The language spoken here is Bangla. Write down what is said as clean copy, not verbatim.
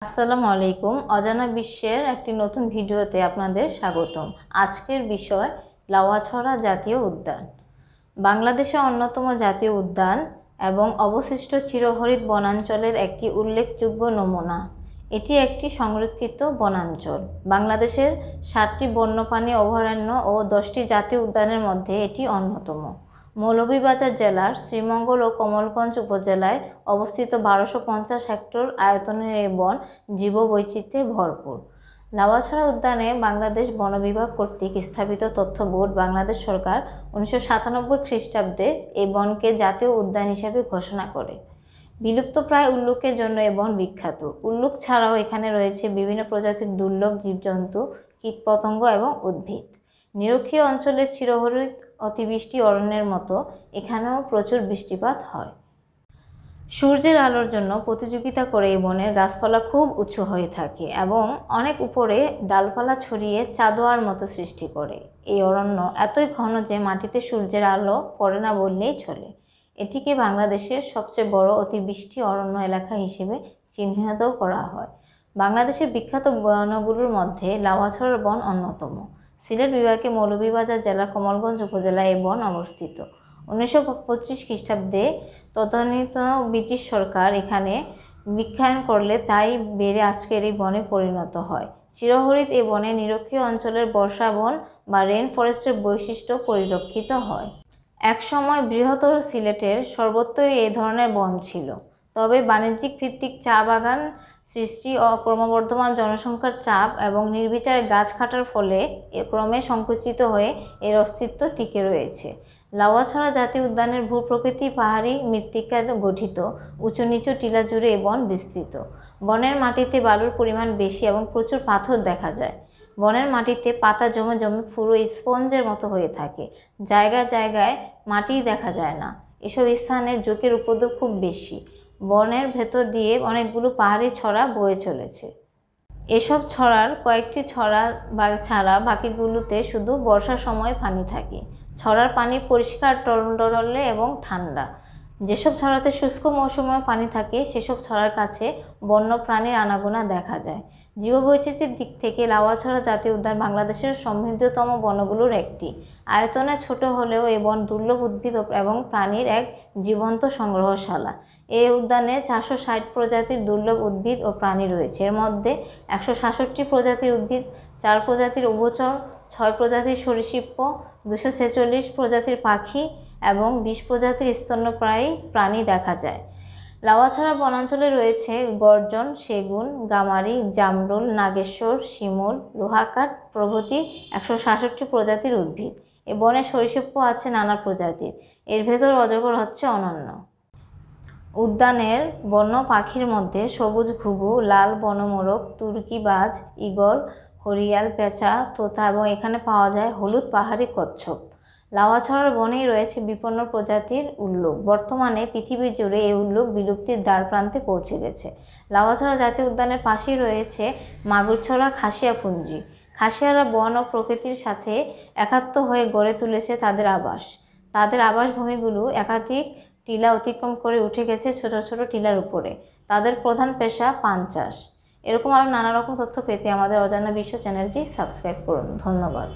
আসসালামু আলাইকুম। অজানা বিশ্বের একটি নতুন ভিডিওতে আপনাদের স্বাগতম। আজকের বিষয় লাউয়াছড়া জাতীয় উদ্যান। বাংলাদেশের অন্যতম জাতীয় উদ্যান এবং অবশিষ্ট চিরহরিত বনাঞ্চলের একটি উল্লেখযোগ্য নমুনা। এটি একটি সংরক্ষিত বনাঞ্চল। বাংলাদেশের 7টি বন্যপ্রাণী অভয়ারণ্য ও 10টি জাতীয় উদ্যানের মধ্যে এটি অন্যতম। মৌলভীবাজার জেলার শ্রীমঙ্গল ও কমলগঞ্জ উপজেলায় অবস্থিত 1250 হেক্টর আয়তনের এই বন জীববৈচিত্র্যে ভরপুর। লাউয়াছড়া উদ্যানে বাংলাদেশ বন বিভাগ কর্তৃক স্থাপিত তথ্য বোর্ড বাংলাদেশ সরকার 1997 খ্রিস্টাব্দে এই বনকে জাতীয় উদ্যান হিসেবে ঘোষণা করে। বিলুপ্তপ্রায় উল্লুকের জন্য এই বন বিখ্যাত। উল্লুক ছাড়াও এখানে রয়েছে বিভিন্ন প্রজাতির দুর্লভ জীবজন্তু, কীটপতঙ্গ এবং উদ্ভিদ। নিরক্ষীয় অঞ্চলের চিরহরিত অতিবৃষ্টি অরণ্যের মতো এখানেও প্রচুর বৃষ্টিপাত হয়। সূর্যের আলোর জন্য প্রতিযোগিতা করে এই বনের গাছপালা খুব উঁচু হয়ে থাকে এবং অনেক উপরে ডালপালা ছড়িয়ে চাঁদোয়ার মতো সৃষ্টি করে। এই অরণ্য এতই ঘন যে মাটিতে সূর্যের আলো পড়ে না বললেই চলে। এটিকে বাংলাদেশের সবচেয়ে বড় অতিবৃষ্টি অরণ্য এলাকা হিসেবে চিহ্নিত করা হয়। বাংলাদেশের বিখ্যাত বনগুলোর মধ্যে লাউয়াছড়ার বন অন্যতম। সিলেট বিভাগে মৌলভীবাজার জেলার কমলগঞ্জ উপজেলায় এই বন অবস্থিত। 1925 খ্রিস্টাব্দে তদানীত ব্রিটিশ সরকার এখানে বৃক্ষায়ন করলে তাই বেড়ে আজকের এই বনে পরিণত হয়। চিরহরিত এই বনে নিরক্ষীয় অঞ্চলের বর্ষা বন বা রেন ফরেস্টের বৈশিষ্ট্য পরিলক্ষিত হয়। একসময় বৃহত্তর সিলেটের সর্বত্রই এই ধরনের বন ছিল। তবে বাণিজ্যিক ভিত্তিক চা বাগান সৃষ্টি ও ক্রমবর্ধমান জনসংখ্যার চাপ এবং নির্বিচারে গাছ কাটার ফলে ক্রমে সংকুচিত হয়ে এর অস্তিত্ব টিকে রয়েছে। লাউয়াছড়া জাতীয় উদ্যানের ভূপ্রকৃতি পাহাড়ি মৃত্তিকায় গঠিত। উঁচু নিচু টিলা জুড়ে এ বন বিস্তৃত। বনের মাটিতে বালুর পরিমাণ বেশি এবং প্রচুর পাথর দেখা যায়। বনের মাটিতে পাতা জমে জমে পুরো স্পঞ্জের মতো হয়ে থাকে। জায়গায় জায়গায় মাটিই দেখা যায় না। এসব স্থানে জোঁকের উপদ্রব খুব বেশি। বনের ভেতর দিয়ে অনেকগুলো পাহাড়ি ছড়া বয়ে চলেছে। এসব ছড়ার কয়েকটি ছড়া ছাড়া বাকিগুলোতে শুধু বর্ষার সময় পানি থাকে। ছড়ার পানি পরিষ্কার টলটলে এবং ঠান্ডা। যেসব ছড়াতে শুষ্ক মৌসুমেও পানি থাকে সেসব ছড়ার কাছে বন্য প্রাণীর আনাগোনা দেখা যায়। জীববৈচিত্র্যের দিক থেকে লাউয়াছড়া জাতীয় উদ্যান বাংলাদেশের সমৃদ্ধতম বনগুলোর একটি। আয়তনে ছোট হলেও এই বন দুর্লভ উদ্ভিদ এবং প্রাণীর এক জীবন্ত সংগ্রহশালা। এই উদ্যানে 460 প্রজাতির দুর্লভ উদ্ভিদ ও প্রাণী রয়েছে। এর মধ্যে 166 প্রজাতির উদ্ভিদ, 4 প্রজাতির উভচর, 6 প্রজাতির সরীসৃপ, 246 প্রজাতির পাখি এবং 20 প্রজাতির স্তন্যপায়ী প্রাণী দেখা যায়। লাউয়াছড়া বনাঞ্চলে রয়েছে গর্জন, সেগুন, গামারি, জামরুল, নাগেশ্বর, শিমুল, লোহাকাঠ প্রভৃতি 166 প্রজাতির উদ্ভিদ। এ বনে সরীসৃপও আছে নানা প্রজাতির। এর ভেতর অজগর হচ্ছে অনন্য। উদ্যানের বন্য পাখির মধ্যে সবুজ ঘুঘু, লাল বনমোরগ, তুর্কি বাজ, ঈগল, হরিয়াল, পেঁচা, তোতা এবং এখানে পাওয়া যায় হলুদ পাহাড়ি কচ্ছপ। লাউয়াছড়ার বনেই রয়েছে বিপন্ন প্রজাতির উল্লুক। বর্তমানে পৃথিবী জুড়ে এই উল্লুক বিলুপ্তির দ্বারপ্রান্তে পৌঁছে গেছে। লাউয়াছড়া জাতীয় উদ্যানের পাশেই রয়েছে মাগুরছড়া খাসিয়াপুঞ্জি। খাসিয়ারা বন ও প্রকৃতির সাথে একাত্ম হয়ে গড়ে তুলেছে তাদের আবাস। তাদের আবাসভূমিগুলো একাধিক টিলা অতিক্রম করে উঠে গেছে ছোট ছোট টিলার উপরে। তাদের প্রধান পেশা পান চাষ। এরকম আরও নানা রকম তথ্য পেতে আমাদের অজানা বিশ্ব চ্যানেলটি সাবস্ক্রাইব করুন। ধন্যবাদ।